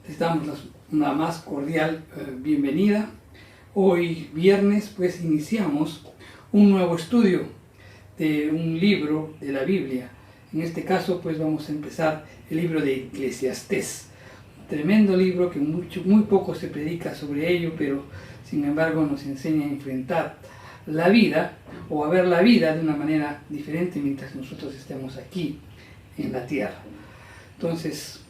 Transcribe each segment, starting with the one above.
Les damos una más cordial bienvenida. Hoy viernes pues iniciamos un nuevo estudio de un libro de la Biblia. En este caso pues vamos a empezar el libro de Eclesiastés. Tremendo libro que muy poco se predica sobre ello, pero sin embargo nos enseña a enfrentar la vida o a ver la vida de una manera diferente mientras nosotros estemos aquí en la tierra. Entonces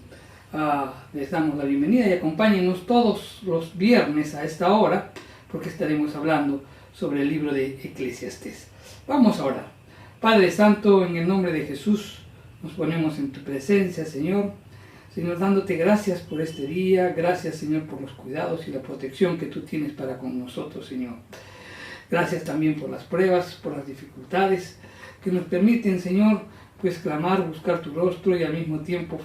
les damos la bienvenida y acompáñenos todos los viernes a esta hora porque estaremos hablando sobre el libro de Eclesiastés. Vamos a orar. Padre Santo, en el nombre de Jesús nos ponemos en tu presencia, Señor. Señor, dándote gracias por este día, gracias, Señor, por los cuidados y la protección que tú tienes para con nosotros, Señor. Gracias también por las pruebas, por las dificultades que nos permiten, Señor, pues clamar, buscar tu rostro y al mismo tiempo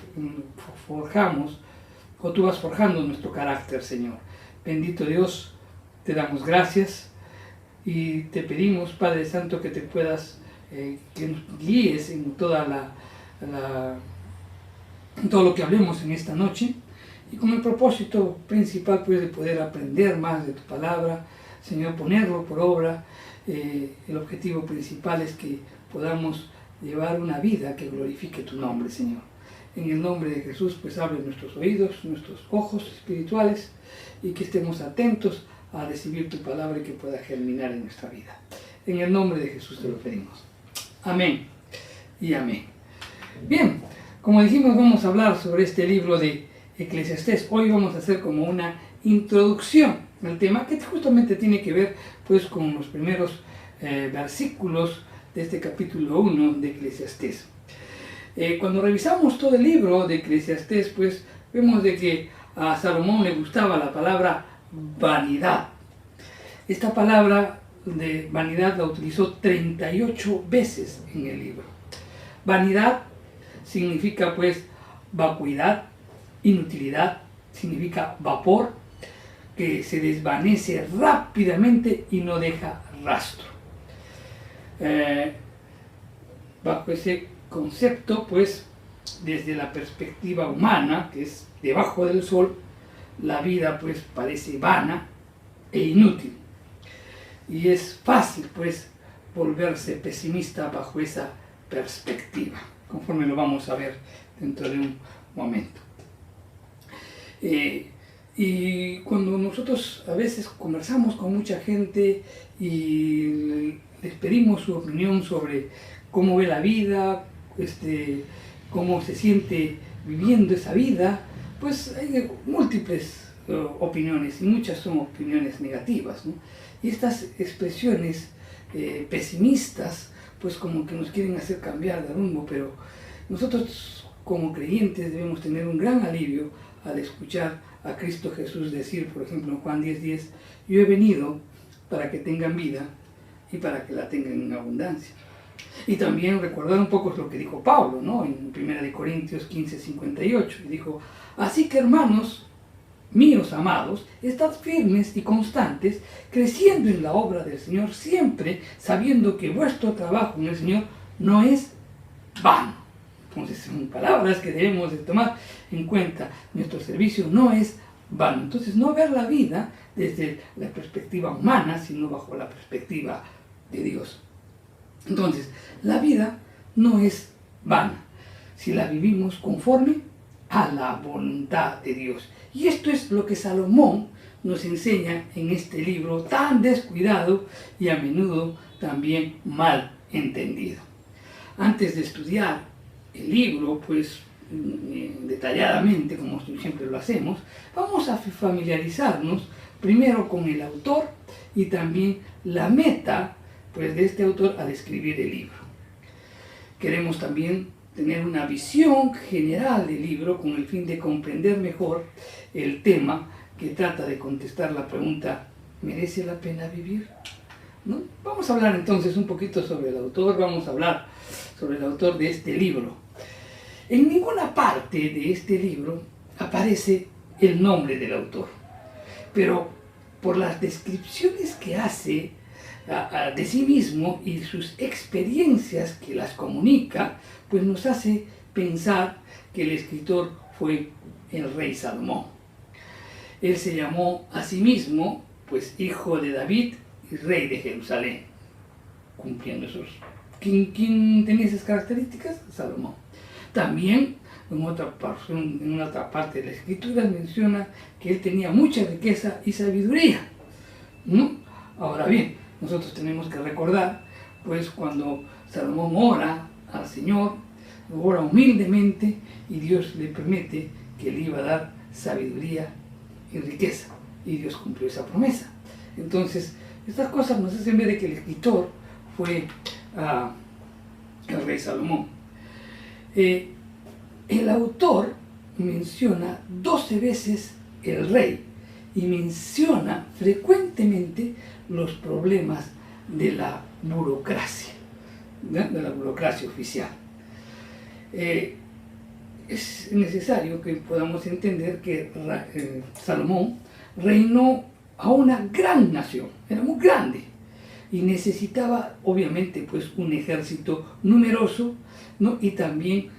forjamos, o tú vas forjando nuestro carácter, Señor. Bendito Dios, te damos gracias y te pedimos, Padre Santo, que te puedas, que nos guíes en toda en todo lo que hablemos en esta noche y con el propósito principal pues de poder aprender más de tu palabra, Señor, ponerlo por obra. El objetivo principal es que podamos llevar una vida que glorifique tu nombre, Señor. En el nombre de Jesús pues abre nuestros oídos, nuestros ojos espirituales y que estemos atentos a recibir tu palabra y que pueda germinar en nuestra vida. En el nombre de Jesús te lo pedimos. Amén y amén. Bien, como dijimos, vamos a hablar sobre este libro de Eclesiastés. Hoy vamos a hacer como una introducción al tema que justamente tiene que ver pues con los primeros versículos de este capítulo 1 de Eclesiastés. Cuando revisamos todo el libro de Eclesiastés, pues vemos de que a Salomón le gustaba la palabra vanidad. Esta palabra de vanidad la utilizó 38 veces en el libro. Vanidad significa pues vacuidad, inutilidad, significa vapor, que se desvanece rápidamente y no deja rastro. Bajo ese concepto, pues, desde la perspectiva humana, que es debajo del sol, la vida pues parece vana e inútil. Y es fácil pues volverse pesimista bajo esa perspectiva, conforme lo vamos a ver dentro de un momento. Y cuando nosotros a veces conversamos con mucha gente y les pedimos su opinión sobre cómo ve la vida, cómo se siente viviendo esa vida, pues hay múltiples opiniones y muchas son opiniones negativas, ¿no? Y estas expresiones pesimistas pues como que nos quieren hacer cambiar de rumbo, pero nosotros como creyentes debemos tener un gran alivio al escuchar a Cristo Jesús decir, por ejemplo, en Juan 10:10, yo he venido para que tengan vida y para que la tengan en abundancia. Y también recordar un poco lo que dijo Pablo, ¿no? En 1 Corintios 15:58, y dijo, así que hermanos míos amados, estad firmes y constantes, creciendo en la obra del Señor, siempre sabiendo que vuestro trabajo en el Señor no es vano. Entonces son palabras que debemos de tomar en cuenta. Nuestro servicio no es vano. Entonces no ver la vida desde la perspectiva humana, sino bajo la perspectiva de Dios. Entonces, la vida no es vana si la vivimos conforme a la voluntad de Dios. Y esto es lo que Salomón nos enseña en este libro tan descuidado y a menudo también mal entendido. Antes de estudiar el libro, pues detalladamente, como siempre lo hacemos, vamos a familiarizarnos primero con el autor y también la meta pues de este autor al escribir el libro. Queremos también tener una visión general del libro con el fin de comprender mejor el tema que trata de contestar la pregunta, ¿merece la pena vivir? ¿No? Vamos a hablar entonces un poquito sobre el autor, vamos a hablar sobre el autor de este libro. En ninguna parte de este libro aparece el nombre del autor, pero por las descripciones que hace de sí mismo y sus experiencias que las comunica, pues nos hace pensar que el escritor fue el rey Salomón. él se llamó a sí mismo, pues, hijo de David y rey de Jerusalén, cumpliendo esos. ¿Quién tenía esas características? Salomón. También, en otra parte de la Escritura menciona que él tenía mucha riqueza y sabiduría, ¿no? Ahora bien, nosotros tenemos que recordar, pues, cuando Salomón ora al Señor, ora humildemente y Dios le promete que le iba a dar sabiduría y riqueza, y Dios cumplió esa promesa. Entonces, estas cosas nos hacen ver que el escritor fue el rey Salomón. El autor menciona 12 veces el rey y menciona frecuentemente los problemas de la burocracia, ¿no? De la burocracia oficial. Es necesario que podamos entender que Salomón reinó a una gran nación, era muy grande, y necesitaba obviamente pues un ejército numeroso, ¿no? Y también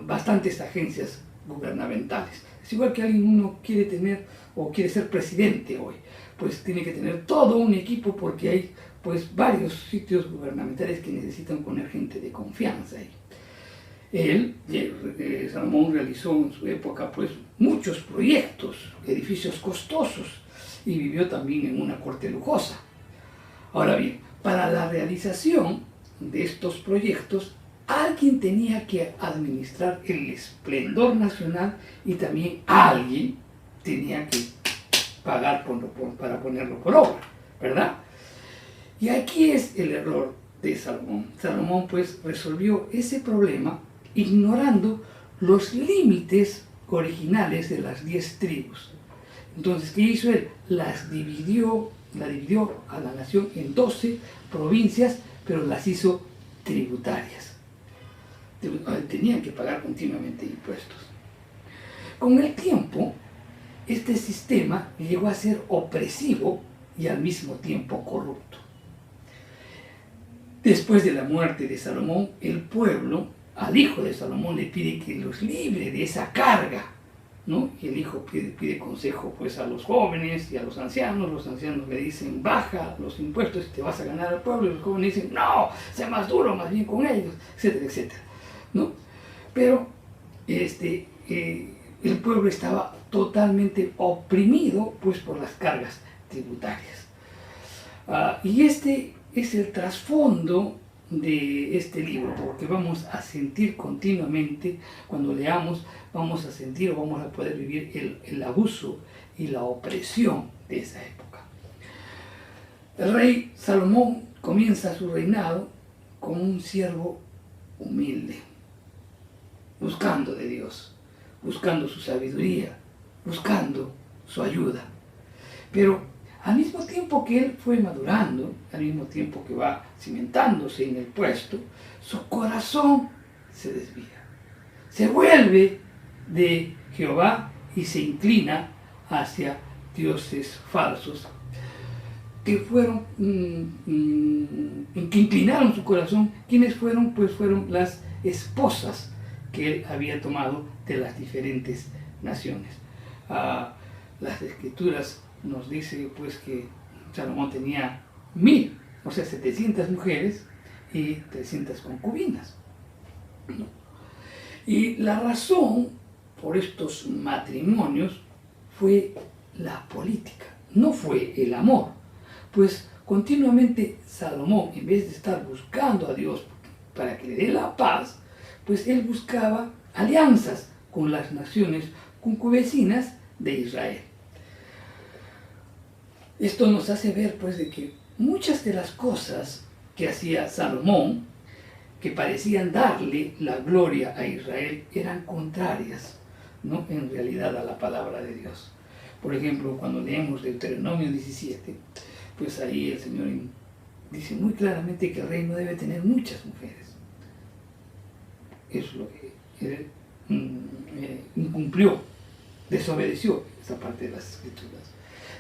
bastantes agencias gubernamentales. Es igual que uno quiere tener o quiere ser presidente hoy, pues tiene que tener todo un equipo porque hay pues varios sitios gubernamentales que necesitan poner gente de confianza ahí. Salomón realizó en su época pues muchos proyectos, edificios costosos, y vivió también en una corte lujosa. Ahora bien, para la realización de estos proyectos, alguien tenía que administrar el esplendor nacional y también alguien tenía que pagar para ponerlo por obra, ¿verdad? Y aquí es el error de Salomón. Salomón pues resolvió ese problema ignorando los límites originales de las 10 tribus. Entonces, ¿qué hizo él? La dividió a la nación en 12 provincias, pero las hizo tributarias. Tenían que pagar continuamente impuestos. Con el tiempo, este sistema llegó a ser opresivo y al mismo tiempo corrupto. Después de la muerte de Salomón, el pueblo al hijo de Salomón le pide que los libre de esa carga, ¿no? Y el hijo pide consejo pues a los jóvenes y a los ancianos le dicen baja los impuestos y te vas a ganar al pueblo, y los jóvenes dicen no, sea más duro más bien con ellos, etcétera, etcétera, ¿no? Pero el pueblo estaba totalmente oprimido pues por las cargas tributarias. Y este es el trasfondo de este libro, porque vamos a sentir continuamente, cuando leamos, vamos a sentir o vamos a poder vivir el abuso y la opresión de esa época. El rey Salomón comienza su reinado como un siervo humilde, buscando de Dios, buscando su sabiduría, buscando su ayuda. Pero al mismo tiempo que él fue madurando, al mismo tiempo que va cimentándose en el puesto, su corazón se desvía. Se vuelve de Jehová y se inclina hacia dioses falsos que inclinaron su corazón. ¿Quiénes fueron? Pues fueron las esposas que él había tomado de las diferentes naciones. Las escrituras nos dice pues que Salomón tenía 700 mujeres y 300 concubinas, ¿no? Y la razón por estos matrimonios fue la política, no fue el amor, pues continuamente Salomón, en vez de estar buscando a Dios para que le dé la paz, pues él buscaba alianzas con las naciones concubecinas de Israel. Esto nos hace ver pues de que muchas de las cosas que hacía Salomón, que parecían darle la gloria a Israel, eran contrarias, ¿no? En realidad a la palabra de Dios. Por ejemplo, cuando leemos Deuteronomio 17, pues ahí el Señor dice muy claramente que el rey no debe tener muchas mujeres. Eso es lo que él incumplió, desobedeció esa parte de las escrituras.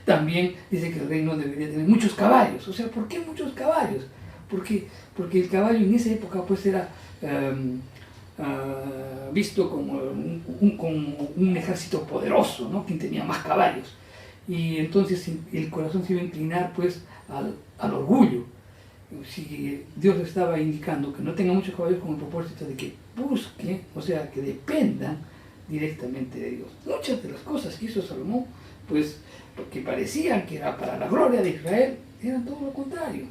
También dice que el rey no debería tener muchos caballos. O sea, ¿por qué muchos caballos? Porque el caballo en esa época pues era visto como como un ejército poderoso, ¿no? Quien tenía más caballos. Y entonces el corazón se iba a inclinar pues al orgullo. Si Dios le estaba indicando que no tenga muchos caballos con el propósito de que busque, o sea, que dependan directamente de Dios. Muchas de las cosas que hizo Salomón, pues lo que parecían que era para la gloria de Israel, eran todo lo contrario.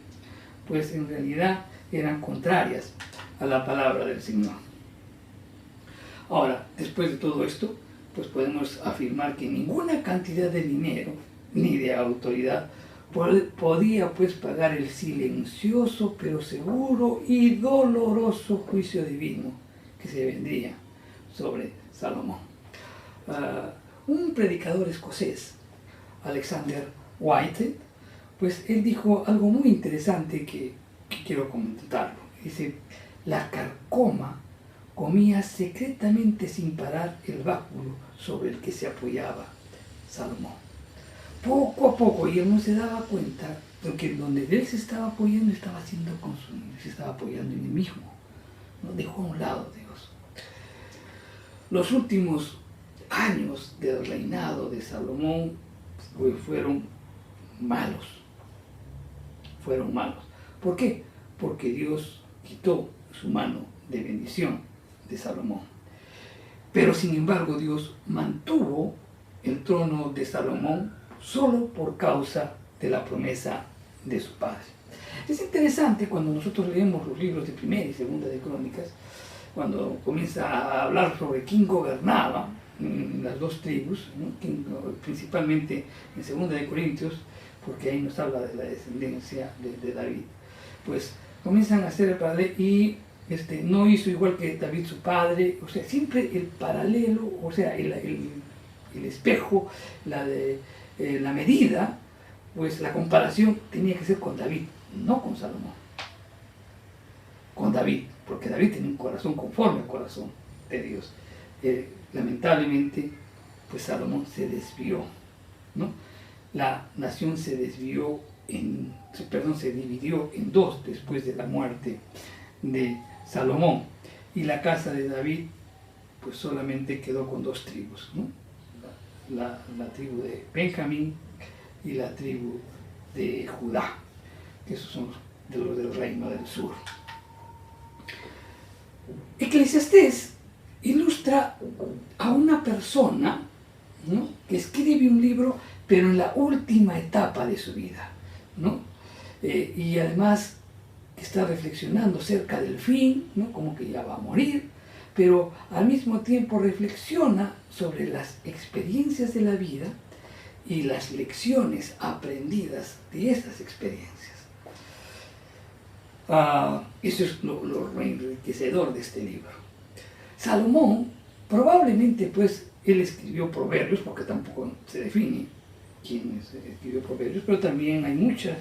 Pues en realidad eran contrarias a la palabra del Señor. Ahora, después de todo esto, pues podemos afirmar que ninguna cantidad de dinero ni de autoridad podía pues pagar el silencioso pero seguro y doloroso juicio divino que se vendría sobre Salomón. Un predicador escocés, Alexander Whitehead, pues él dijo algo muy interesante que quiero comentarlo. Dice: la carcoma comía secretamente sin parar el báculo sobre el que se apoyaba Salomón. Poco a poco, y él no se daba cuenta de que donde él se estaba apoyando estaba siendo consumido, se estaba apoyando en él mismo, ¿no? Dejó a un lado a Dios. Los últimos años del reinado de Salomón pues, fueron malos. Fueron malos. ¿Por qué? Porque Dios quitó su mano de bendición de Salomón. Pero sin embargo Dios mantuvo el trono de Salomón solo por causa de la promesa de su padre. Es interesante cuando nosotros leemos los libros de Primera y Segunda de Crónicas, cuando comienza a hablar sobre quién gobernaba las dos tribus, ¿no? Principalmente en Segunda de Corintios, porque ahí nos habla de la descendencia de David. Pues comienzan a hacer el paralelo y no hizo igual que David su padre, o sea, siempre el paralelo, o sea, el espejo, la medida, pues la comparación tenía que ser con David, no con Salomón. Con David, porque David tenía un corazón conforme al corazón de Dios. Lamentablemente, pues Salomón se desvió, ¿no? La nación se desvió, se dividió en dos después de la muerte de Salomón, y la casa de David pues solamente quedó con dos tribus, ¿no? La tribu de Benjamín y la tribu de Judá, que esos son los del reino del sur. Eclesiastés ilustra a una persona, ¿no? Que escribe un libro, pero en la última etapa de su vida, ¿no? Y además está reflexionando cerca del fin, ¿no? Como que ya va a morir, pero al mismo tiempo reflexiona sobre las experiencias de la vida y las lecciones aprendidas de esas experiencias. Eso es lo enriquecedor de este libro. Salomón, probablemente pues él escribió Proverbios, porque tampoco se define quién escribió Proverbios, pero también hay muchos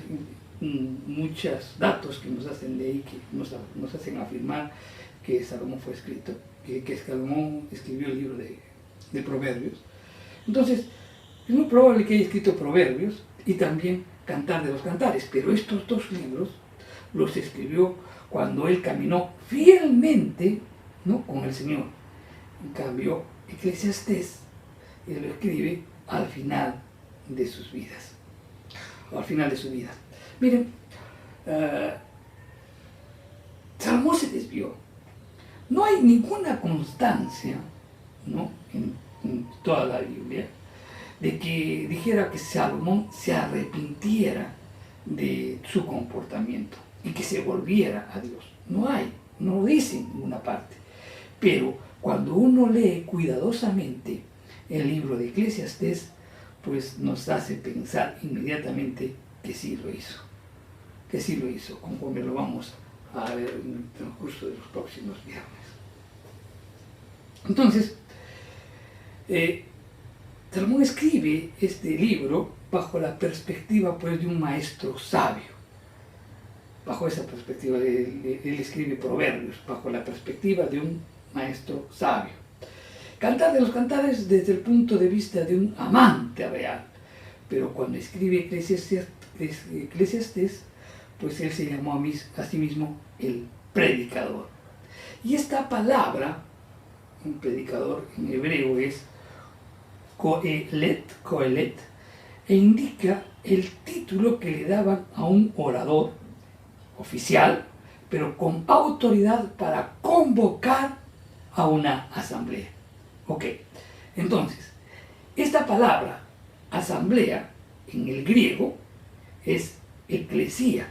datos que nos hacen de ahí, que nos hacen afirmar que Salomón fue escrito, que Salomón escribió el libro de Proverbios. Entonces, es muy probable que haya escrito Proverbios y también Cantar de los Cantares, pero estos dos libros los escribió cuando él caminó fielmente, ¿no? con el Señor. En cambio, Eclesiastés, él lo escribe al final de sus vidas, o al final de su vida. Miren, Salomón se desvió. No hay ninguna constancia, ¿no? en toda la Biblia de que dijera que Salomón se arrepintiera de su comportamiento y que se volviera a Dios. No hay, no lo dice en ninguna parte. Pero cuando uno lee cuidadosamente el libro de Eclesiastés, pues nos hace pensar inmediatamente que sí lo hizo, conforme lo vamos a ver en el transcurso de los próximos viernes. Entonces, Salomón escribe este libro bajo la perspectiva pues, de un maestro sabio. Bajo esa perspectiva, él escribe Proverbios, bajo la perspectiva de un maestro sabio. Cantar de los Cantares desde el punto de vista de un amante real. Pero cuando escribe Eclesiastés, pues él se llamó a sí mismo el predicador. Y esta palabra, un predicador en hebreo, es Kohelet, e indica el título que le daban a un orador oficial, pero con autoridad para convocar a una asamblea. Ok, entonces, esta palabra, asamblea, en el griego, es eclesía.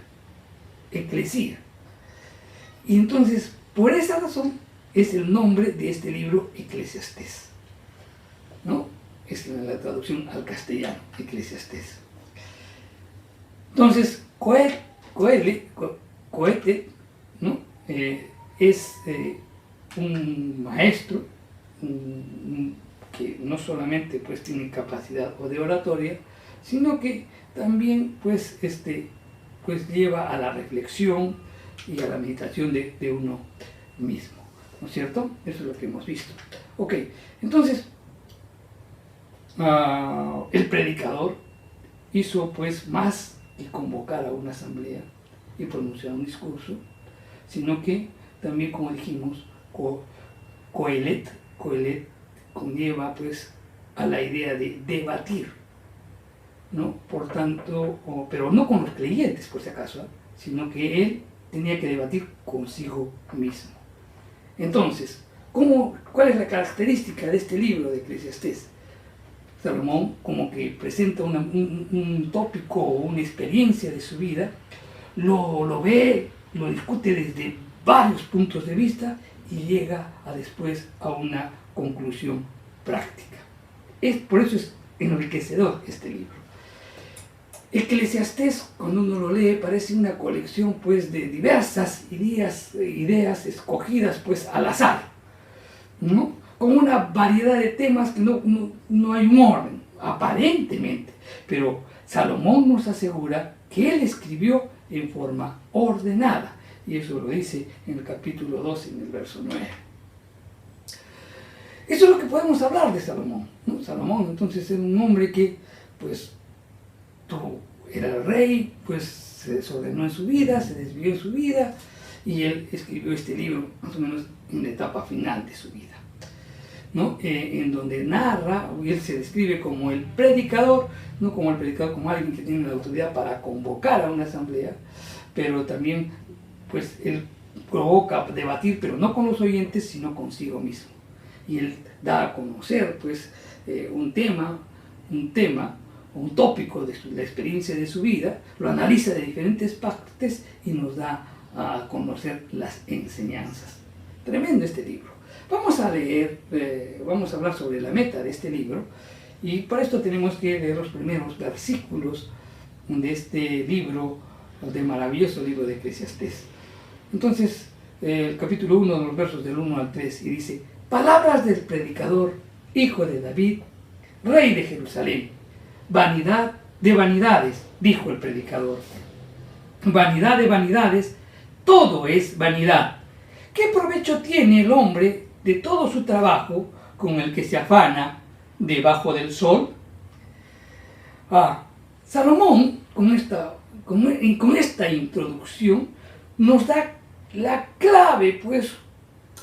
Y entonces, por esa razón, es el nombre de este libro Eclesiastés, ¿no? Es la traducción al castellano, Eclesiastés. Entonces, Coelho, ¿no? Es un maestro que no solamente pues tiene capacidad de oratoria, sino que también pues lleva a la reflexión y a la meditación de uno mismo, ¿no es cierto? Eso es lo que hemos visto. Ok, entonces el predicador hizo pues más que convocar a una asamblea y pronunciar un discurso, sino que también, como dijimos, Coelet conlleva pues a la idea de debatir, ¿no? Por tanto, pero no con los creyentes, por si acaso, sino que él tenía que debatir consigo mismo. Entonces, ¿cuál es la característica de este libro de Eclesiastés? Salomón como que presenta un tópico o una experiencia de su vida, lo ve, lo discute desde varios puntos de vista y llega después a una conclusión práctica. Por eso es enriquecedor este libro. Eclesiastés, cuando uno lo lee, parece una colección pues de diversas ideas escogidas pues al azar, ¿no? Con una variedad de temas que no hay un orden, aparentemente, pero Salomón nos asegura que él escribió en forma ordenada, y eso lo dice en el capítulo 2, en el verso 9. Eso es lo que podemos hablar de Salomón, ¿no? Salomón entonces era un hombre que pues era el rey, pues se desordenó en su vida, se desvió en su vida, y él escribió este libro más o menos en la etapa final de su vida, ¿no? En donde narra, él se describe como el predicador, no como el predicador como alguien que tiene la autoridad para convocar a una asamblea, pero también pues él provoca debatir, pero no con los oyentes, sino consigo mismo. Y él da a conocer pues un tema, un tópico de la experiencia de su vida, lo analiza de diferentes partes y nos da a conocer las enseñanzas. Tremendo este libro. Vamos a leer, vamos a hablar sobre la meta de este libro, y para esto tenemos que leer los primeros versículos de este libro, del maravilloso libro de Eclesiastés. Entonces, el capítulo 1, de los versos del 1 al 3, y dice: palabras del predicador, hijo de David, rey de Jerusalén. Vanidad de vanidades, dijo el predicador. Vanidad de vanidades, todo es vanidad. ¿Qué provecho tiene el hombre de todo su trabajo con el que se afana debajo del sol? Salomón, con esta introducción, nos da la clave, pues,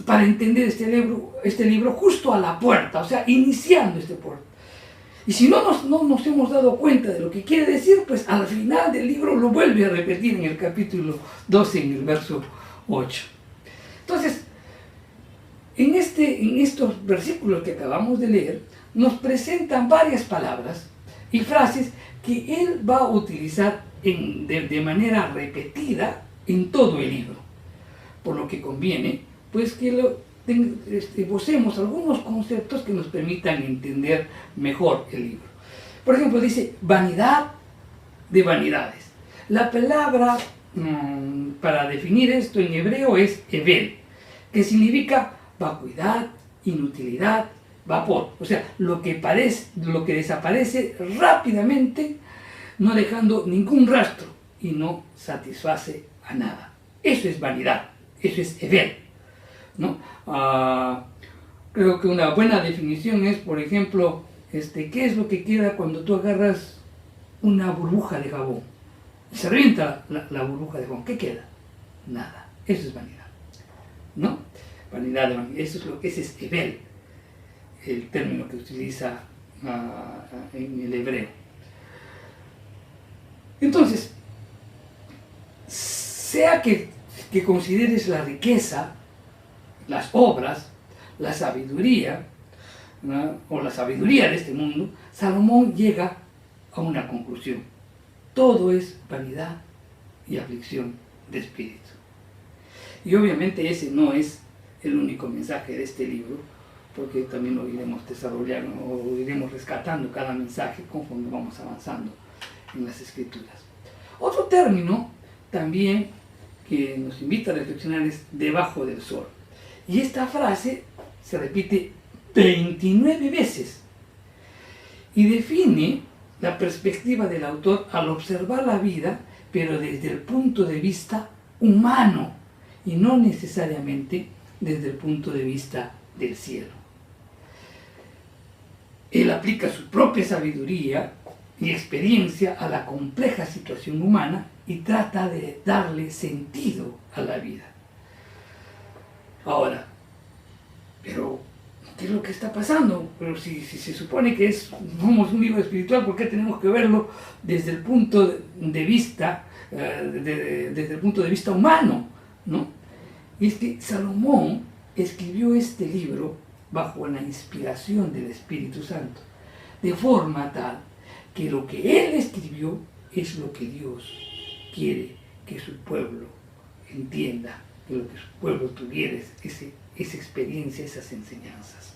para entender este libro justo a la puerta, o sea, iniciando este puerto. Y si no nos hemos dado cuenta de lo que quiere decir, pues al final del libro lo vuelve a repetir en el capítulo 12, en el verso 8. Entonces, en estos versículos que acabamos de leer, nos presentan varias palabras y frases que él va a utilizar de manera repetida en todo el libro. Por lo que conviene, pues, que esbocemos algunos conceptos que nos permitan entender mejor el libro. Por ejemplo, dice vanidad de vanidades. La palabra para definir esto en hebreo es hevel, que significa vacuidad, inutilidad, vapor. O sea, lo que desaparece rápidamente, no dejando ningún rastro y no satisface a nada. Eso es vanidad, eso es hevel, ¿no? Creo que una buena definición es, por ejemplo, ¿qué es lo que queda cuando tú agarras una burbuja de jabón? Se revienta la burbuja de jabón, ¿qué queda? Nada, eso es vanidad. ¿no? Vanidad, ese es Hebel, el término que utiliza en el hebreo. Entonces, sea que consideres la riqueza, las obras, la sabiduría, ¿no? O la sabiduría de este mundo, Salomón llega a una conclusión. Todo es vanidad y aflicción de espíritu. Y obviamente ese no es el único mensaje de este libro, porque también lo iremos desarrollando o iremos rescatando cada mensaje conforme vamos avanzando en las Escrituras. Otro término también que nos invita a reflexionar es debajo del sol. Y esta frase se repite 29 veces y define la perspectiva del autor al observar la vida, pero desde el punto de vista humano y no necesariamente desde el punto de vista del cielo. Él aplica su propia sabiduría y experiencia a la compleja situación humana y trata de darle sentido a la vida. Ahora, pero ¿qué es lo que está pasando? Pero si se supone que somos un libro espiritual, ¿por qué tenemos que verlo desde el punto de vista, desde el punto de vista humano, ¿no? Y es que Salomón escribió este libro bajo la inspiración del Espíritu Santo, de forma tal que lo que él escribió es lo que Dios quiere que su pueblo entienda, que lo que su pueblo tuviera esa experiencia, esas enseñanzas.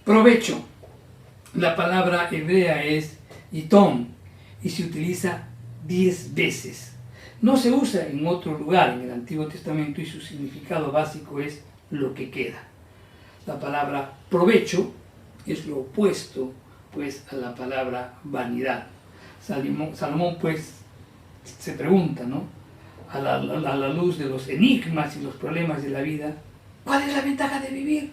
Provecho. La palabra hebrea es yitón y se utiliza 10 veces. No se usa en otro lugar en el Antiguo Testamento y su significado básico es lo que queda. La palabra provecho es lo opuesto pues a la palabra vanidad. Salomón pues se pregunta, ¿no? A la luz de los enigmas y los problemas de la vida, ¿cuál es la ventaja de vivir?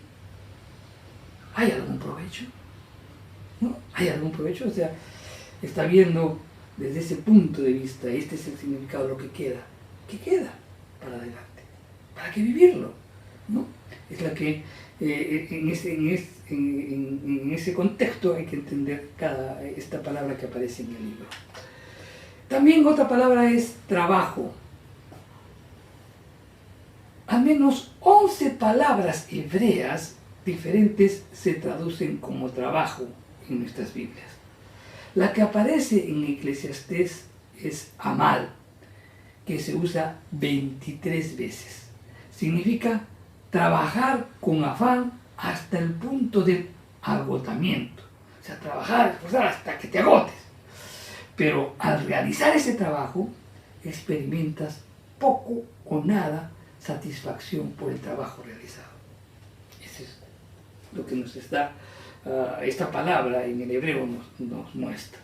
¿Hay algún provecho? ¿No? ¿Hay algún provecho? O sea, está viendo desde ese punto de vista, este es el significado de lo que queda. ¿Qué queda para adelante? ¿Para qué vivirlo? ¿No? Es la que en ese contexto hay que entender esta palabra que aparece en el libro. También otra palabra es trabajo. Al menos 11 palabras hebreas diferentes se traducen como trabajo en nuestras Biblias. La que aparece en Eclesiastés es amal, que se usa 23 veces. Significa trabajar con afán hasta el punto de agotamiento. O sea, trabajar, esforzar hasta que te agotes. Pero al realizar ese trabajo, experimentas poco o nada satisfacción por el trabajo realizado. Eso es lo que nos está, esta palabra en el hebreo nos muestra.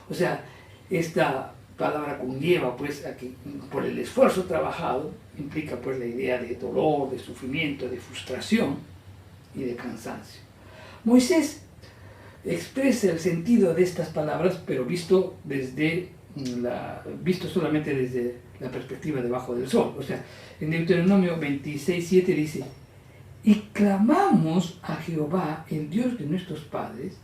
O sea, esta palabra conlleva pues a que por el esfuerzo trabajado implica pues la idea de dolor, de sufrimiento, de frustración y de cansancio. Moisés expresa el sentido de estas palabras, pero visto solamente desde la perspectiva debajo del sol. O sea, en Deuteronomio 26:7 dice: y clamamos a Jehová, el Dios de nuestros padres,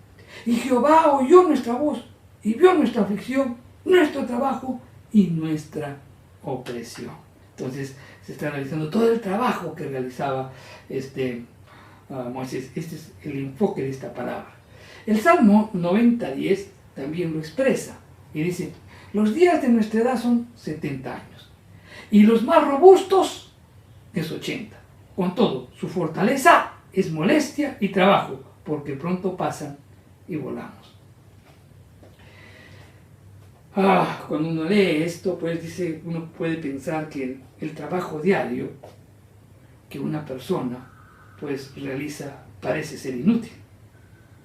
y Jehová oyó nuestra voz y vio nuestra aflicción, nuestro trabajo y nuestra opresión. Entonces se está realizando todo el trabajo que realizaba Moisés. Este es el enfoque de esta palabra. El Salmo 90:10 también lo expresa y dice: los días de nuestra edad son 70 años y los más robustos es 80. Con todo, su fortaleza es molestia y trabajo, porque pronto pasan y volamos. Cuando uno lee esto, pues uno puede pensar que el trabajo diario que una persona pues realiza parece ser inútil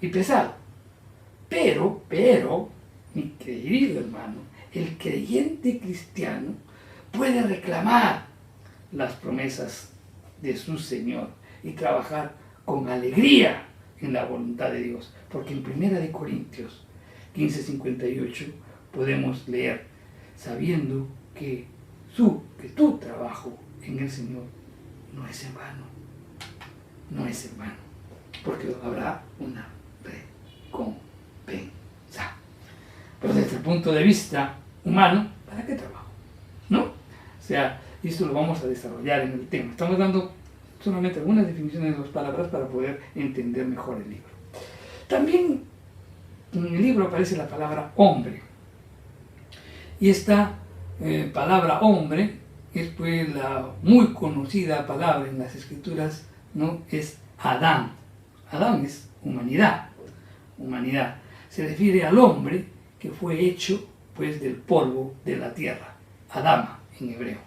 y pesado. Pero, mi querido hermano, el creyente cristiano puede reclamar las promesas de su Señor y trabajar con alegría en la voluntad de Dios. Porque en 1 Corintios 15:58 podemos leer: sabiendo que tu trabajo en el Señor no es en vano, no es en vano, porque habrá una recompensa. Pero desde el punto de vista humano, ¿para qué trabajo? ¿No? O sea, esto lo vamos a desarrollar en el tema. Estamos dando solamente algunas definiciones de las palabras para poder entender mejor el libro. También en el libro aparece la palabra hombre. Y esta palabra hombre es pues la muy conocida palabra en las escrituras, ¿no? Es Adán. Adán es humanidad. Humanidad. Se refiere al hombre que fue hecho pues del polvo de la tierra. Adama en hebreo.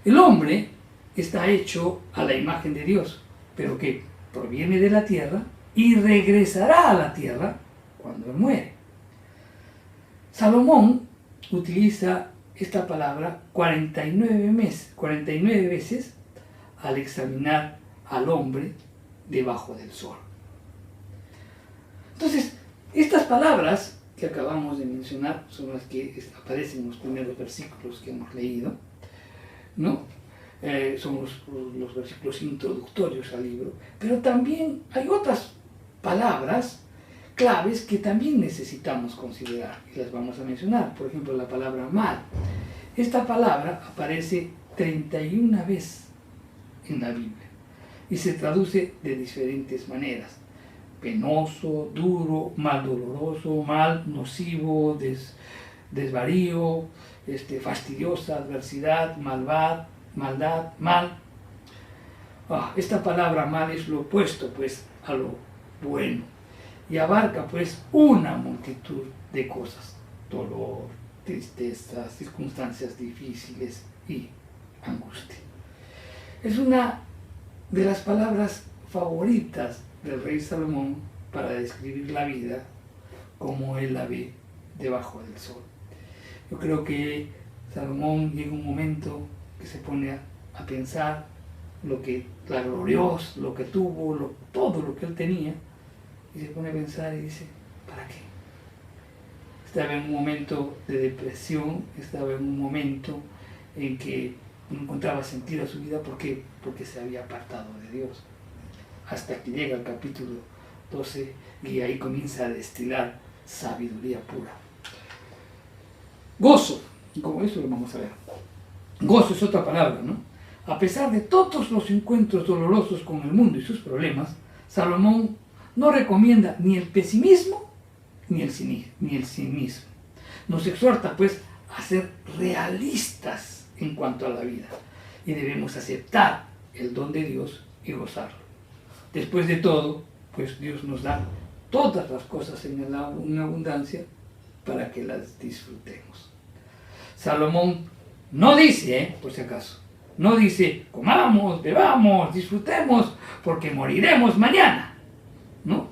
El hombre está hecho a la imagen de Dios, pero que proviene de la tierra y regresará a la tierra cuando él muere. Salomón utiliza esta palabra 49 veces al examinar al hombre debajo del sol. Entonces, estas palabras que acabamos de mencionar son las que aparecen en los primeros versículos que hemos leído, ¿no? Son los versículos introductorios al libro, pero también hay otras palabras claves que también necesitamos considerar y las vamos a mencionar. Por ejemplo, la palabra mal. Esta palabra aparece 31 veces en la Biblia y se traduce de diferentes maneras: penoso, duro, mal doloroso, mal, nocivo, desvarío, fastidiosa, adversidad, maldad, mal. Esta palabra mal es lo opuesto pues a lo bueno y abarca pues una multitud de cosas: dolor, tristeza, circunstancias difíciles y angustia. Es una de las palabras favoritas del rey Salomón para describir la vida como él la ve debajo del sol. Yo creo que Salomón llega un momento que se pone a pensar lo que tuvo, todo lo que él tenía, y se pone a pensar y dice, ¿para qué? Estaba en un momento de depresión, estaba en un momento en que no encontraba sentido a su vida. ¿Por qué? Porque se había apartado de Dios. Hasta que llega el capítulo 12 y ahí comienza a destilar sabiduría pura. Gozo, como eso lo vamos a ver. Gozo es otra palabra, ¿no? A pesar de todos los encuentros dolorosos con el mundo y sus problemas, Salomón no recomienda ni el pesimismo ni el cinismo. Nos exhorta pues a ser realistas en cuanto a la vida y debemos aceptar el don de Dios y gozarlo. Después de todo, pues Dios nos da todas las cosas en abundancia para que las disfrutemos. Salomón no dice, por si acaso, no dice, comamos, bebamos, disfrutemos, porque moriremos mañana. No.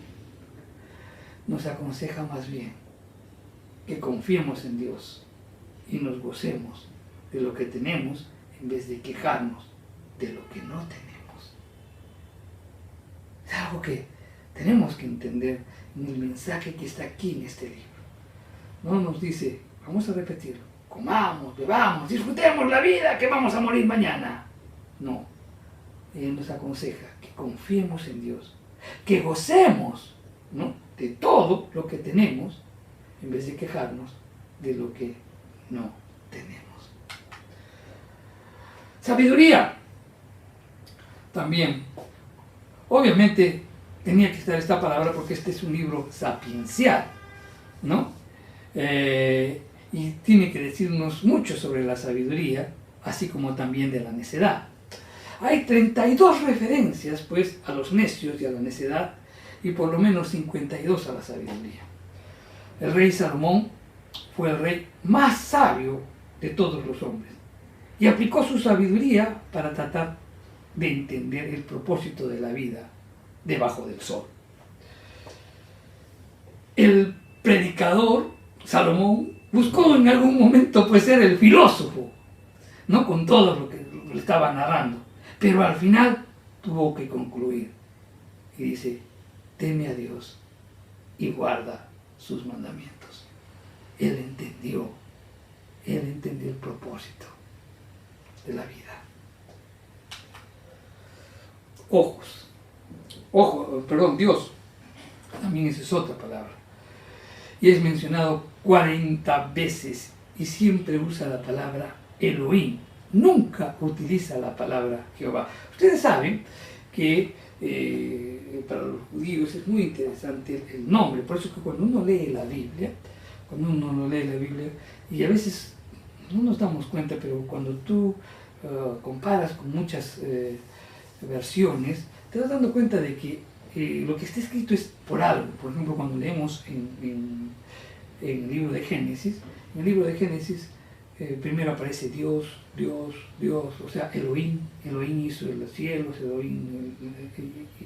Nos aconseja más bien que confiemos en Dios y nos gocemos de lo que tenemos en vez de quejarnos de lo que no tenemos. Es algo que tenemos que entender en el mensaje que está aquí en este libro. No nos dice, vamos a repetirlo, comamos, bebamos, disfrutemos la vida, que vamos a morir mañana. No, Él nos aconseja que confiemos en Dios, que gocemos, ¿no?, de todo lo que tenemos, en vez de quejarnos de lo que no tenemos. Sabiduría. También, obviamente, tenía que estar esta palabra porque este es un libro sapiencial, ¿no? Y tiene que decirnos mucho sobre la sabiduría, así como también de la necedad. Hay 32 referencias, pues, a los necios y a la necedad, y por lo menos 52 a la sabiduría. El rey Salomón fue el rey más sabio de todos los hombres, y aplicó su sabiduría para tratar de entender el propósito de la vida debajo del sol. El predicador Salomón buscó en algún momento pues ser el filósofo, no con todo lo que le estaba narrando, pero al final tuvo que concluir y dice: teme a Dios y guarda sus mandamientos. Él entendió el propósito. de la vida. Ojos. Dios. También esa es otra palabra. Y es mencionado 40 veces y siempre usa la palabra Elohim. Nunca utiliza la palabra Jehová. Ustedes saben que para los judíos es muy interesante el nombre. Por eso que cuando uno lee la Biblia, y a veces no nos damos cuenta, pero cuando tú comparas con muchas versiones, te vas dando cuenta de que lo que está escrito es por algo. Por ejemplo, cuando leemos en el libro de Génesis, primero aparece Dios, o sea, Elohim hizo los cielos,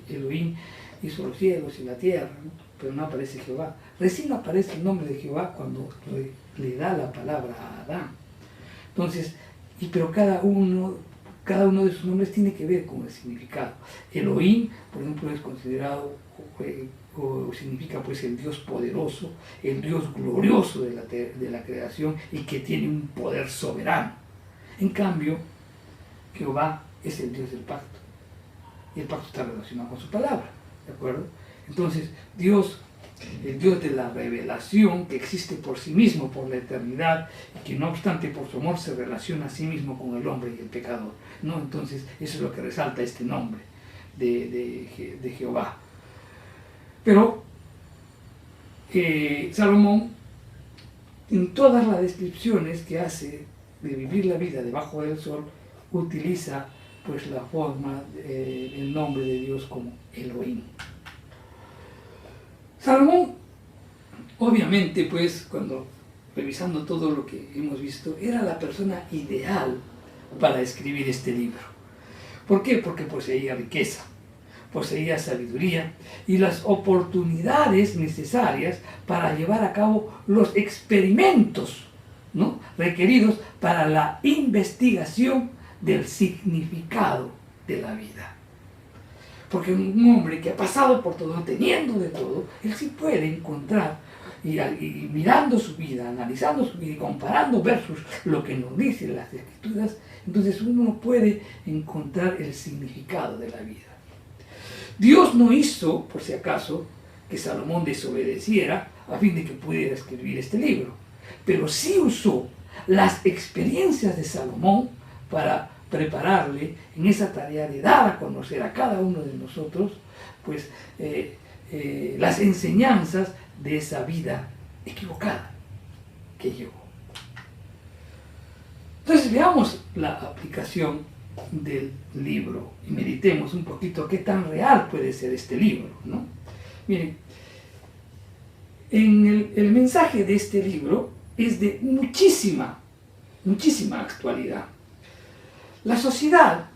Elohim hizo los cielos y la tierra, ¿no? Pero no aparece Jehová. Recién aparece el nombre de Jehová cuando le da la palabra a Adán. Entonces, pero cada uno de sus nombres tiene que ver con el significado. Elohim, por ejemplo, es considerado o significa pues el Dios poderoso, el Dios glorioso de la creación y que tiene un poder soberano. En cambio, Jehová es el Dios del pacto. Y el pacto está relacionado con su palabra, ¿de acuerdo? Entonces, Dios, el Dios de la revelación, que existe por sí mismo, por la eternidad, y que no obstante por su amor se relaciona a sí mismo con el hombre y el pecador, ¿no? Entonces, eso es lo que resalta este nombre de Jehová. Pero Salomón, en todas las descripciones que hace de vivir la vida debajo del sol, utiliza pues la forma, el nombre de Dios como Elohim. Salomón, obviamente, pues, cuando revisando todo lo que hemos visto, era la persona ideal para escribir este libro. ¿Por qué? Porque poseía riqueza, poseía sabiduría y las oportunidades necesarias para llevar a cabo los experimentos, ¿no?, requeridos para la investigación del significado de la vida. Porque un hombre que ha pasado por todo, teniendo de todo, él sí puede encontrar, y mirando su vida, analizando su vida y comparando versus lo que nos dicen las Escrituras, entonces uno puede encontrar el significado de la vida. Dios no hizo, por si acaso, que Salomón desobedeciera a fin de que pudiera escribir este libro, pero sí usó las experiencias de Salomón para prepararle en esa tarea de dar a conocer a cada uno de nosotros pues las enseñanzas de esa vida equivocada que llevó. Entonces veamos la aplicación del libro y meditemos un poquito qué tan real puede ser este libro, ¿no? Miren, el mensaje de este libro es de muchísima actualidad. La sociedad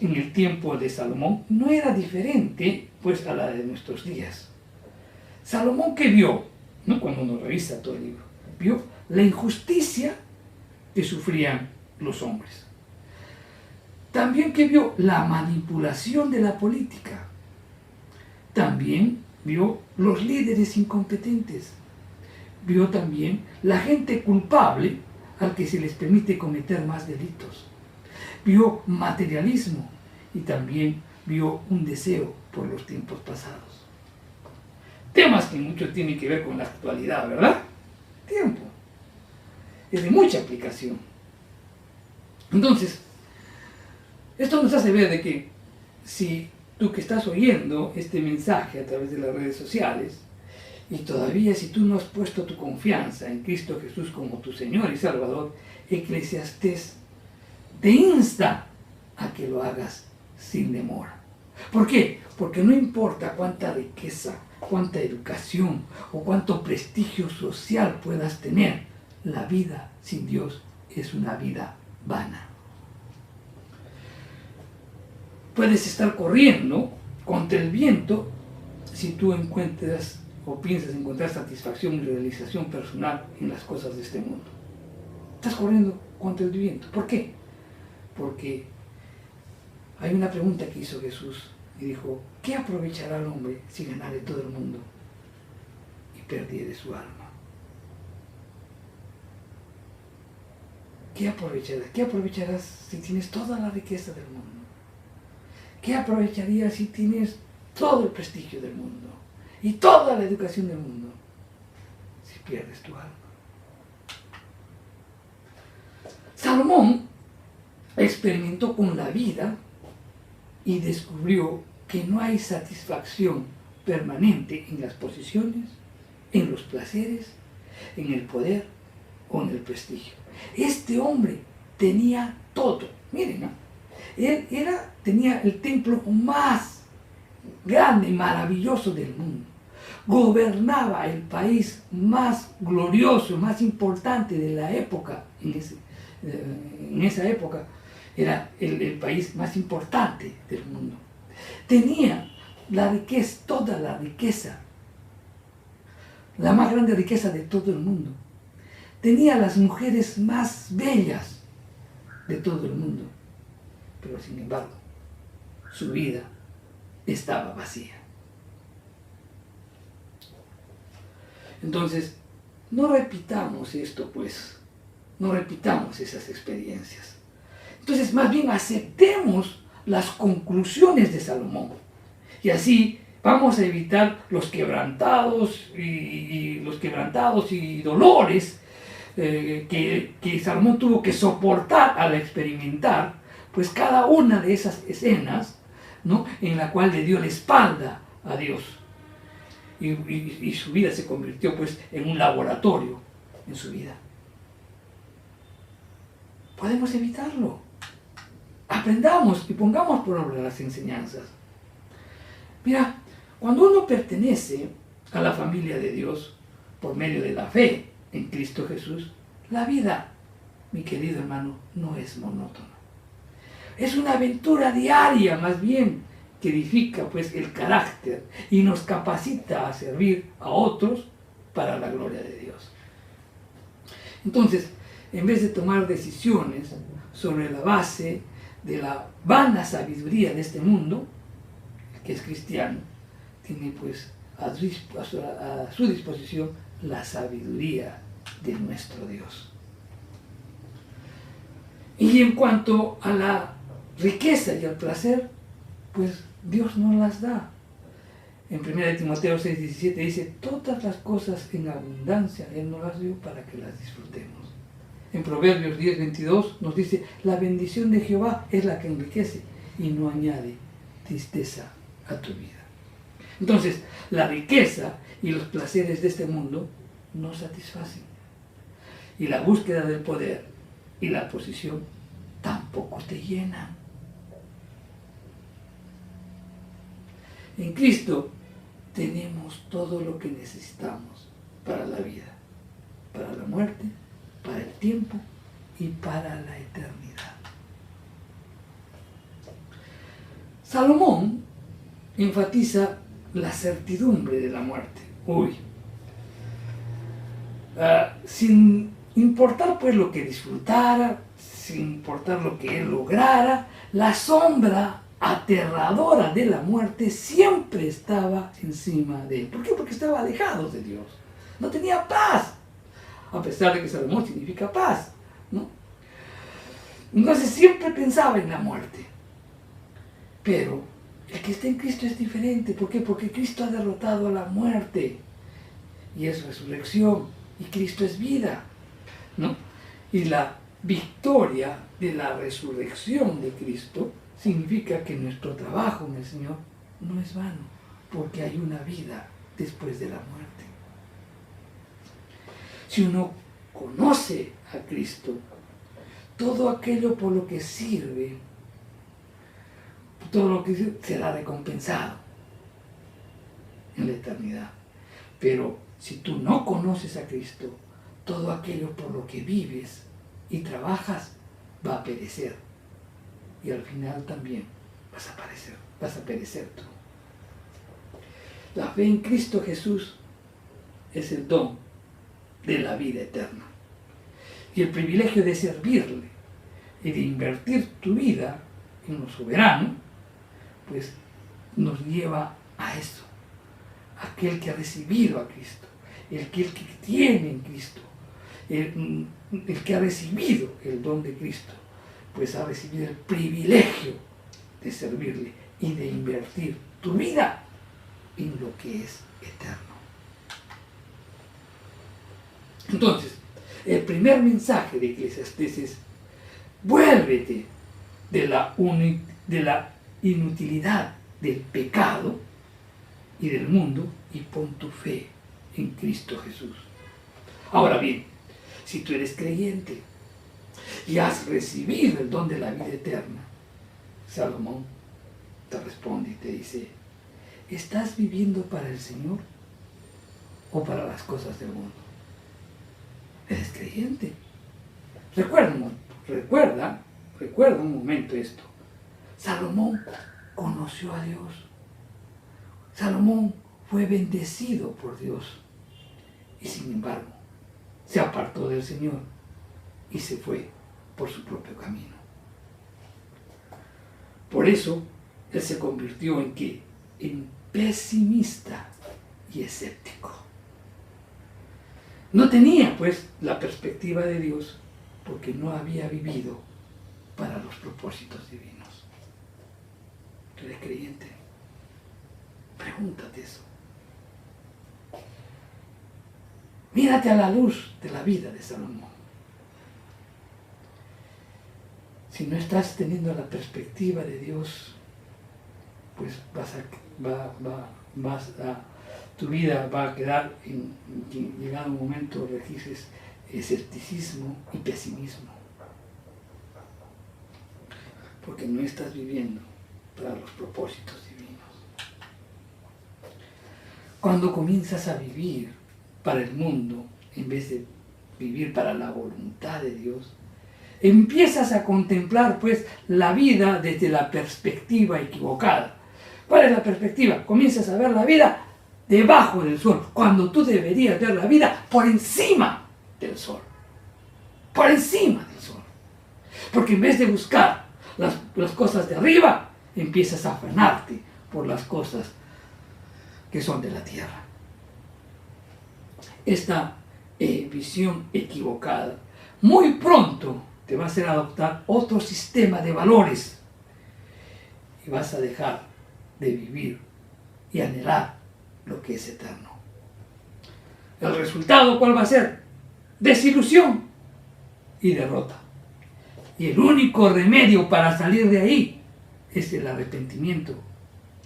en el tiempo de Salomón no era diferente pues a la de nuestros días. Salomón, ¿qué vio? ¿No? Cuando uno revisa todo el libro, vio la injusticia que sufrían los hombres. También que vio la manipulación de la política. También vio los líderes incompetentes. Vio también la gente culpable al que se les permite cometer más delitos. Vio materialismo y también vio un deseo por los tiempos pasados. Temas que mucho tienen que ver con la actualidad, ¿verdad? Tiempo. Es de mucha aplicación. Entonces, esto nos hace ver de que si tú que estás oyendo este mensaje a través de las redes sociales, y todavía si tú no has puesto tu confianza en Cristo Jesús como tu Señor y Salvador, Eclesiastés te insta a que lo hagas sin demora. ¿Por qué? Porque no importa cuánta riqueza, cuánta educación o cuánto prestigio social puedas tener, la vida sin Dios es una vida vana. Puedes estar corriendo contra el viento si tú encuentras o piensas encontrar satisfacción y realización personal en las cosas de este mundo. Estás corriendo contra el viento. ¿Por qué? Porque hay una pregunta que hizo Jesús y dijo: ¿qué aprovechará el hombre si ganare todo el mundo y perdiere su alma? ¿qué aprovecharás? ¿Qué aprovecharás si tienes toda la riqueza del mundo? ¿Qué aprovecharías si tienes todo el prestigio del mundo y toda la educación del mundo? Si pierdes tu alma. Salomón experimentó con la vida y descubrió que no hay satisfacción permanente en las posiciones, en los placeres, en el poder o en el prestigio. Este hombre tenía todo. Miren, ¿no? Él tenía el templo más grande y maravilloso del mundo. Gobernaba el país más glorioso, más importante de la época. En esa época era el país más importante del mundo. Tenía la riqueza, toda la riqueza, la más grande riqueza de todo el mundo. Tenía las mujeres más bellas de todo el mundo. Pero sin embargo, su vida estaba vacía. Entonces, no repitamos esto, pues. No repitamos esas experiencias. Entonces, más bien aceptemos las conclusiones de Salomón. Y así vamos a evitar los quebrantados y dolores que Salomón tuvo que soportar al experimentar, pues cada una de esas escenas, ¿no?, en la cual le dio la espalda a Dios. Y su vida se convirtió pues en un laboratorio en su vida. Podemos evitarlo. Aprendamos y pongamos por obra las enseñanzas. Mira, cuando uno pertenece a la familia de Dios por medio de la fe en Cristo Jesús, la vida, mi querido hermano, no es monótona. Es una aventura diaria, más bien, que edifica pues el carácter y nos capacita a servir a otros para la gloria de Dios. Entonces, en vez de tomar decisiones sobre la base de la vana sabiduría de este mundo, el que es cristiano tiene pues a su disposición la sabiduría de nuestro Dios. Y en cuanto a la riqueza y al placer, pues Dios nos las da. En 1 Timoteo 6:17 dice, todas las cosas en abundancia Él nos las dio para que las disfrutemos. En Proverbios 10:22 nos dice, la bendición de Jehová es la que enriquece y no añade tristeza a tu vida. Entonces, la riqueza y los placeres de este mundo no satisfacen. Y la búsqueda del poder y la posición tampoco te llenan. En Cristo tenemos todo lo que necesitamos para la vida, para la muerte, para el tiempo y para la eternidad. Salomón enfatiza la certidumbre de la muerte. Sin importar pues lo que disfrutara, sin importar lo que él lograra, la sombra aterradora de la muerte siempre estaba encima de él. ¿Por qué? Porque estaba alejado de Dios. No tenía paz. A pesar de que Salomón significa paz, ¿no? Entonces siempre pensaba en la muerte. Pero el que está en Cristo es diferente. ¿Por qué? Porque Cristo ha derrotado a la muerte. Y es resurrección. Y Cristo es vida, ¿no? Y la victoria de la resurrección de Cristo significa que nuestro trabajo en el Señor no es vano, porque hay una vida después de la muerte. Si uno conoce a Cristo, todo aquello por lo que sirve, todo lo que sirve será recompensado en la eternidad. Pero si tú no conoces a Cristo, todo aquello por lo que vives y trabajas va a perecer. Y al final también vas a perecer tú. La fe en Cristo Jesús es el don de la vida eterna. Y el privilegio de servirle y de invertir tu vida en lo soberano, pues nos lleva a eso. Aquel que ha recibido a Cristo, el que tiene en Cristo, el que ha recibido el don de Cristo, pues ha recibido el privilegio de servirle y de invertir tu vida en lo que es eterno. Entonces, el primer mensaje de Eclesiastés es: vuélvete de la inutilidad del pecado y del mundo y pon tu fe en Cristo Jesús. Ahora bien, si tú eres creyente y has recibido el don de la vida eterna, Salomón te responde y te dice: ¿estás viviendo para el Señor o para las cosas del mundo? Eres creyente. Recuerda un momento esto. Salomón conoció a Dios. Salomón fue bendecido por Dios. Y sin embargo, se apartó del Señor y se fue por su propio camino. Por eso, él se convirtió en pesimista y escéptico. No tenía, pues, la perspectiva de Dios porque no había vivido para los propósitos divinos. ¿Tú eres creyente? Pregúntate eso. Mírate a la luz de la vida de Salomón. Si no estás teniendo la perspectiva de Dios, pues tu vida va a quedar llegado un momento registres escepticismo y pesimismo, porque no estás viviendo para los propósitos divinos. Cuando comienzas a vivir para el mundo en vez de vivir para la voluntad de Dios, empiezas a contemplar pues la vida desde la perspectiva equivocada. ¿Cuál es la perspectiva? Comienzas a ver la vida debajo del sol, cuando tú deberías ver la vida por encima del sol. Por encima del sol. Porque en vez de buscar las cosas de arriba, empiezas a afanarte por las cosas que son de la tierra. Esta visión equivocada muy pronto te va a hacer adoptar otro sistema de valores y vas a dejar de vivir y anhelar lo que es eterno. ¿El resultado cuál va a ser? Desilusión y derrota. Y el único remedio para salir de ahí es el arrepentimiento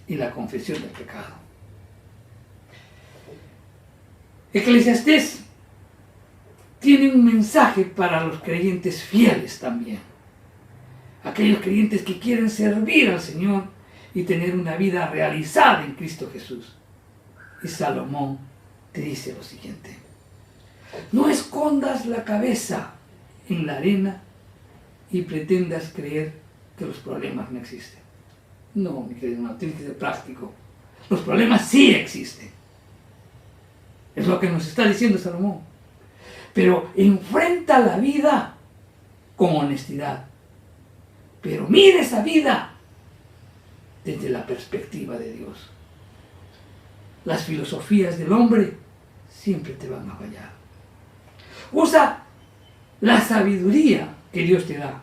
y la confesión del pecado. Eclesiastés tiene un mensaje para los creyentes fieles también. Aquellos creyentes que quieren servir al Señor y tener una vida realizada en Cristo Jesús. Y Salomón te dice lo siguiente: no escondas la cabeza en la arena y pretendas creer que los problemas no existen. No, mi querido hermano, tienes que ser práctico. Los problemas sí existen. Es lo que nos está diciendo Salomón. Pero enfrenta la vida con honestidad. Pero mira esa vida desde la perspectiva de Dios. Las filosofías del hombre siempre te van a fallar. Usa la sabiduría que Dios te da.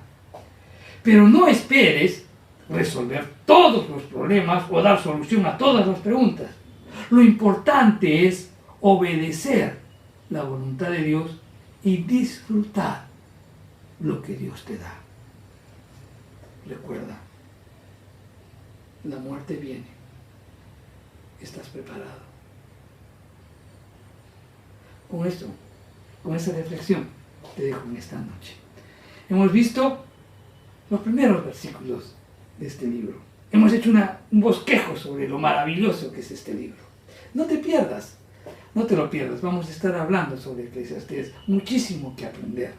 Pero no esperes resolver todos los problemas o dar solución a todas las preguntas. Lo importante es obedecer la voluntad de Dios y disfrutar lo que Dios te da. Recuerda, la muerte viene. ¿Estás preparado? Con esto, con esa reflexión, te dejo en esta noche. Hemos visto los primeros versículos de este libro. Hemos hecho un bosquejo sobre lo maravilloso que es este libro. No te pierdas, no te lo pierdas. Vamos a estar hablando sobre Eclesiastés, muchísimo que aprender.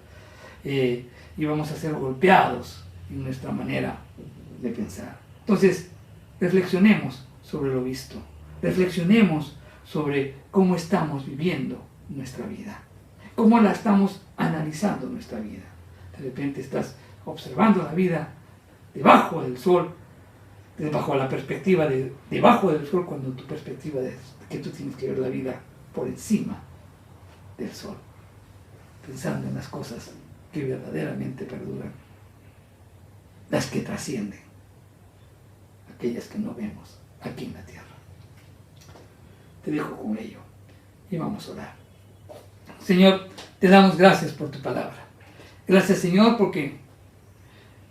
Y vamos a ser golpeados en nuestra manera de pensar. Entonces, reflexionemos sobre lo visto. Reflexionemos sobre cómo estamos viviendo nuestra vida. Cómo la estamos analizando nuestra vida. De repente estás observando la vida debajo del sol, bajo la perspectiva de debajo del sol, cuando tu perspectiva es que tú tienes que ver la vida por encima del sol. pensando en las cosas que verdaderamente perduran, las que trascienden, aquellas que no vemos aquí en la tierra. Te dejo con ello y vamos a orar. Señor, te damos gracias por tu palabra. Gracias, Señor, porque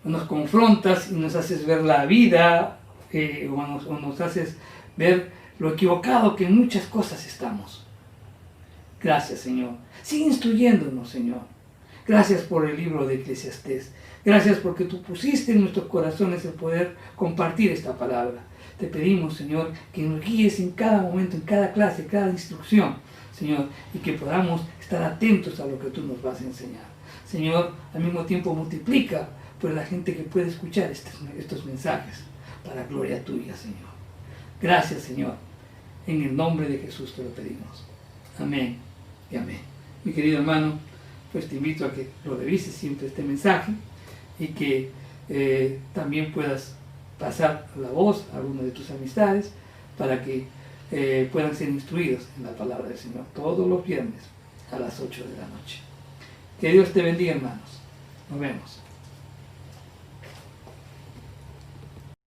nos confrontas y nos haces ver la vida o nos haces ver lo equivocado que en muchas cosas estamos. Gracias, Señor. Sigue instruyéndonos, Señor. Gracias por el libro de Eclesiastés. Gracias porque tú pusiste en nuestros corazones el poder compartir esta palabra. Te pedimos, Señor, que nos guíes en cada momento, en cada clase, en cada instrucción, Señor, y que podamos estar atentos a lo que tú nos vas a enseñar. Señor, al mismo tiempo multiplica por la gente que puede escuchar estos mensajes para gloria tuya, Señor. Gracias, Señor. En el nombre de Jesús te lo pedimos. Amén y amén. Mi querido hermano, pues te invito a que lo revises siempre este mensaje y que también puedas pasar la voz a alguna de tus amistades para que puedan ser instruidos en la palabra del Señor todos los viernes a las 8 de la noche. Que Dios te bendiga, hermanos. Nos vemos.